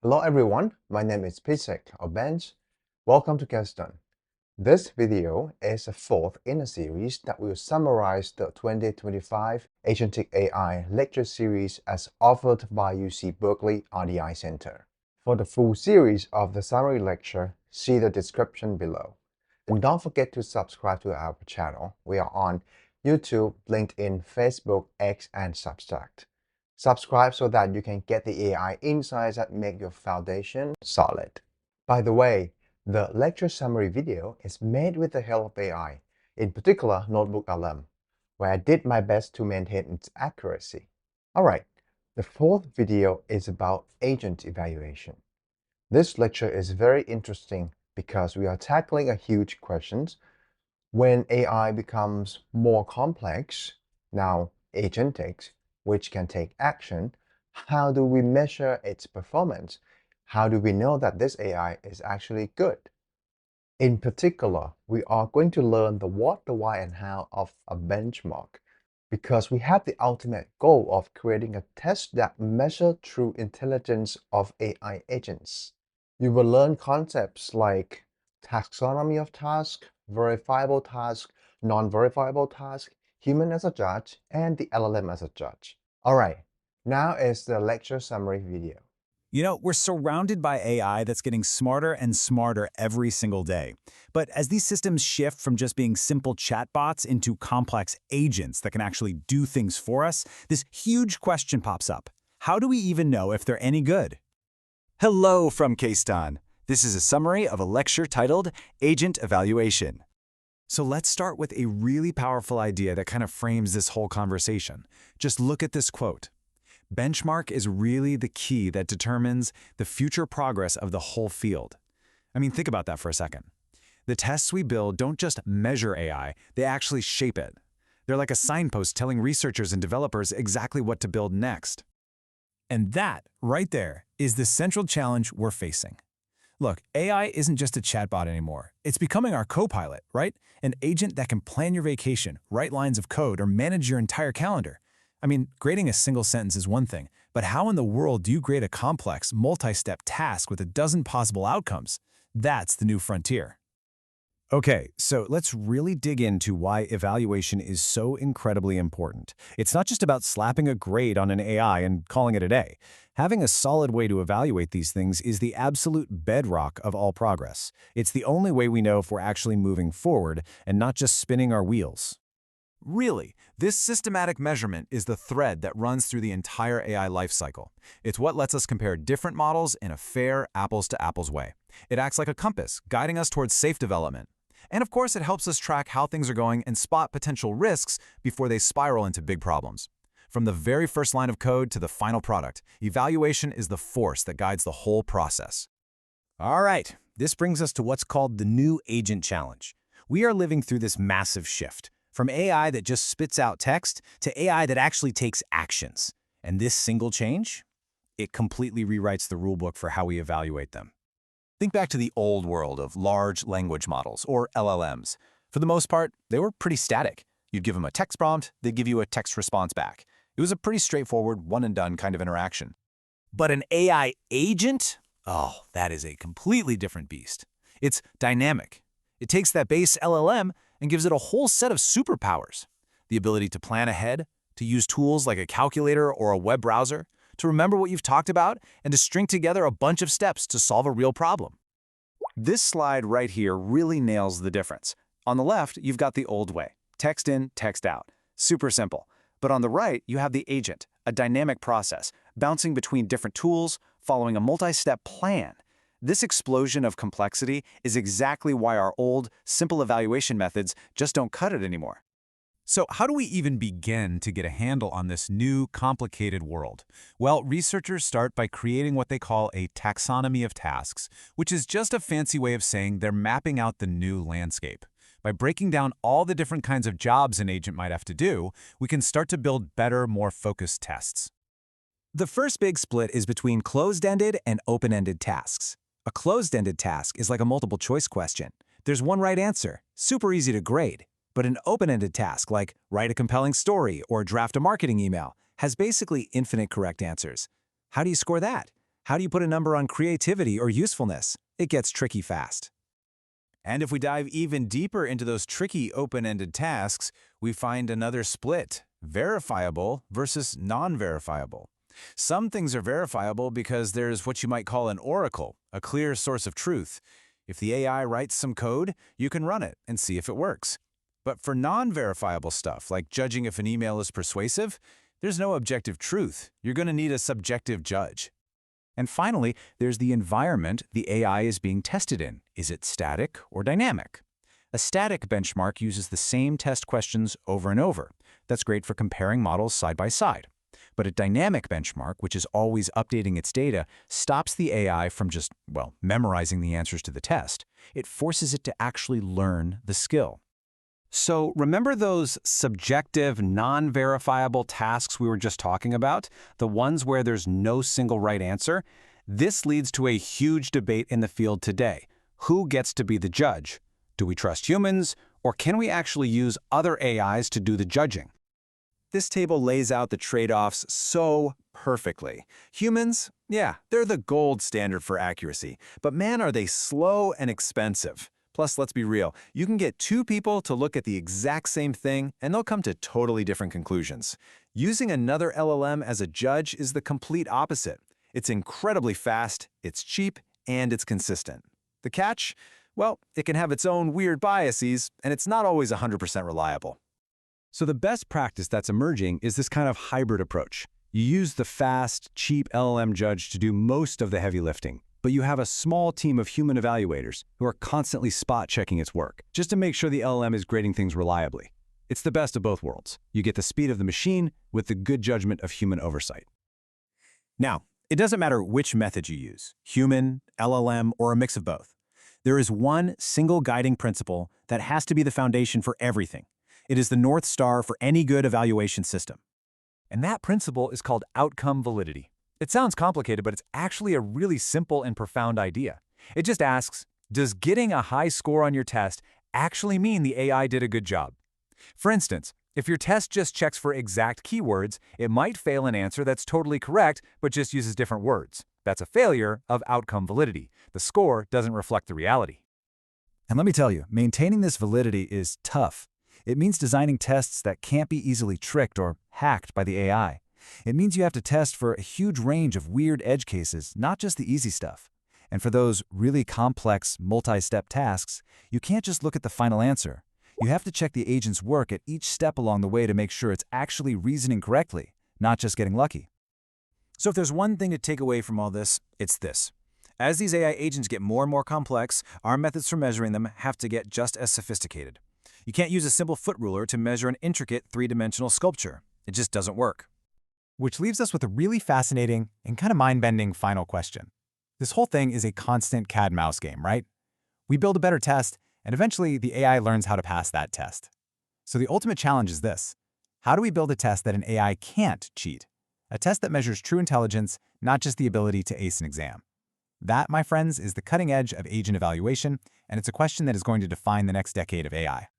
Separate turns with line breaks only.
Hello everyone, my name is 𝐓𝐡𝐞 Welcome to Get Done. This video is the fourth in a series that will summarize the 2025 Agentic AI lecture series as offered by UC Berkeley RDI Center. For the full series of the summary lecture, see the description below. And don't forget to subscribe to our channel. We are on YouTube, LinkedIn, Facebook, X, and Substack. Subscribe so that you can get the AI insights that make your foundation solid. By the way, the lecture summary video is made with the help of AI, in particular Notebook LM, where I did my best to maintain its accuracy. Alright, the fourth video is about agent evaluation. This lecture is very interesting because we are tackling a huge question. When AI becomes more complex, now agentic, which can take action, how do we measure its performance? How do we know that this AI is actually good? In particular, we are going to learn the what, the why, and how of a benchmark, because we have the ultimate goal of creating a test that measures true intelligence of AI agents. You will learn concepts like taxonomy of task, verifiable task, non-verifiable task, human as a judge, and the LLM as a judge. Alright, now is the lecture summary video.
You know, we're surrounded by AI that's getting smarter and smarter every single day. But as these systems shift from just being simple chatbots into complex agents that can actually do things for us, this huge question pops up. How do we even know if they're any good? Hello from Kstan. This is a summary of a lecture titled Agent Evaluation. So let's start with a really powerful idea that kind of frames this whole conversation. Just look at this quote. Benchmark is really the key that determines the future progress of the whole field. I mean, think about that for a second. The tests we build don't just measure AI, they actually shape it. They're like a signpost telling researchers and developers exactly what to build next. And that, right there, is the central challenge we're facing. Look, AI isn't just a chatbot anymore. It's becoming our co-pilot, right? An agent that can plan your vacation, write lines of code, or manage your entire calendar. I mean, grading a single sentence is one thing, but how in the world do you grade a complex, multi-step task with a dozen possible outcomes? That's the new frontier. Okay, so let's really dig into why evaluation is so incredibly important. It's not just about slapping a grade on an AI and calling it a day. Having a solid way to evaluate these things is the absolute bedrock of all progress. It's the only way we know if we're actually moving forward and not just spinning our wheels. Really, this systematic measurement is the thread that runs through the entire AI lifecycle. It's what lets us compare different models in a fair, apples-to-apples way. It acts like a compass, guiding us towards safe development. And of course, it helps us track how things are going and spot potential risks before they spiral into big problems. From the very first line of code to the final product, evaluation is the force that guides the whole process. All right, this brings us to what's called the new agent challenge. We are living through this massive shift, from AI that just spits out text to AI that actually takes actions. And this single change? It completely rewrites the rulebook for how we evaluate them. Think back to the old world of large language models, or LLMs. For the most part, they were pretty static. You'd give them a text prompt, they'd give you a text response back. It was a pretty straightforward, one-and-done kind of interaction. But an AI agent? Oh, that is a completely different beast. It's dynamic. It takes that base LLM and gives it a whole set of superpowers. The ability to plan ahead, to use tools like a calculator or a web browser, to remember what you've talked about, and to string together a bunch of steps to solve a real problem. This slide right here really nails the difference. On the left, you've got the old way. Text in, text out. Super simple. But on the right, you have the agent, a dynamic process, bouncing between different tools, following a multi-step plan. This explosion of complexity is exactly why our old, simple evaluation methods just don't cut it anymore. So how do we even begin to get a handle on this new, complicated world? Well, researchers start by creating what they call a taxonomy of tasks, which is just a fancy way of saying they're mapping out the new landscape. By breaking down all the different kinds of jobs an agent might have to do, we can start to build better, more focused tests. The first big split is between closed-ended and open-ended tasks. A closed-ended task is like a multiple-choice question. There's one right answer, super easy to grade. But an open-ended task like write a compelling story or draft a marketing email has basically infinite correct answers. How do you score that? How do you put a number on creativity or usefulness? It gets tricky fast. And if we dive even deeper into those tricky open-ended tasks, we find another split: verifiable versus non-verifiable. Some things are verifiable because there's what you might call an oracle, a clear source of truth. If the AI writes some code, you can run it and see if it works. But for non-verifiable stuff, like judging if an email is persuasive, there's no objective truth. You're going to need a subjective judge. And finally, there's the environment the AI is being tested in. Is it static or dynamic? A static benchmark uses the same test questions over and over. That's great for comparing models side by side. But a dynamic benchmark, which is always updating its data, stops the AI from just, well, memorizing the answers to the test. It forces it to actually learn the skill. So remember those subjective, non-verifiable tasks we were just talking about? The ones where there's no single right answer? This leads to a huge debate in the field today. Who gets to be the judge? Do we trust humans, or can we actually use other AIs to do the judging? This table lays out the trade-offs so perfectly. Humans, yeah, they're the gold standard for accuracy, but man, are they slow and expensive. Plus, let's be real, you can get two people to look at the exact same thing, and they'll come to totally different conclusions. Using another LLM as a judge is the complete opposite. It's incredibly fast, it's cheap, and it's consistent. The catch? Well, it can have its own weird biases, and it's not always 100% reliable. So the best practice that's emerging is this kind of hybrid approach. You use the fast, cheap LLM judge to do most of the heavy lifting, but you have a small team of human evaluators who are constantly spot-checking its work, just to make sure the LLM is grading things reliably. It's the best of both worlds. You get the speed of the machine with the good judgment of human oversight. Now, it doesn't matter which method you use, human, LLM, or a mix of both. There is one single guiding principle that has to be the foundation for everything. It is the North Star for any good evaluation system. And that principle is called outcome validity. It sounds complicated, but it's actually a really simple and profound idea. It just asks, does getting a high score on your test actually mean the AI did a good job? For instance, if your test just checks for exact keywords, it might fail an answer that's totally correct, but just uses different words. That's a failure of outcome validity. The score doesn't reflect the reality. And let me tell you, maintaining this validity is tough. It means designing tests that can't be easily tricked or hacked by the AI. It means you have to test for a huge range of weird edge cases, not just the easy stuff. And for those really complex, multi-step tasks, you can't just look at the final answer. You have to check the agent's work at each step along the way to make sure it's actually reasoning correctly, not just getting lucky. So if there's one thing to take away from all this, it's this. As these AI agents get more and more complex, our methods for measuring them have to get just as sophisticated. You can't use a simple foot ruler to measure an intricate three-dimensional sculpture. It just doesn't work. Which leaves us with a really fascinating and kind of mind-bending final question. This whole thing is a constant cat-and-mouse game, right? We build a better test, and eventually the AI learns how to pass that test. So the ultimate challenge is this. How do we build a test that an AI can't cheat? A test that measures true intelligence, not just the ability to ace an exam. That, my friends, is the cutting edge of agent evaluation, and it's a question that is going to define the next decade of AI.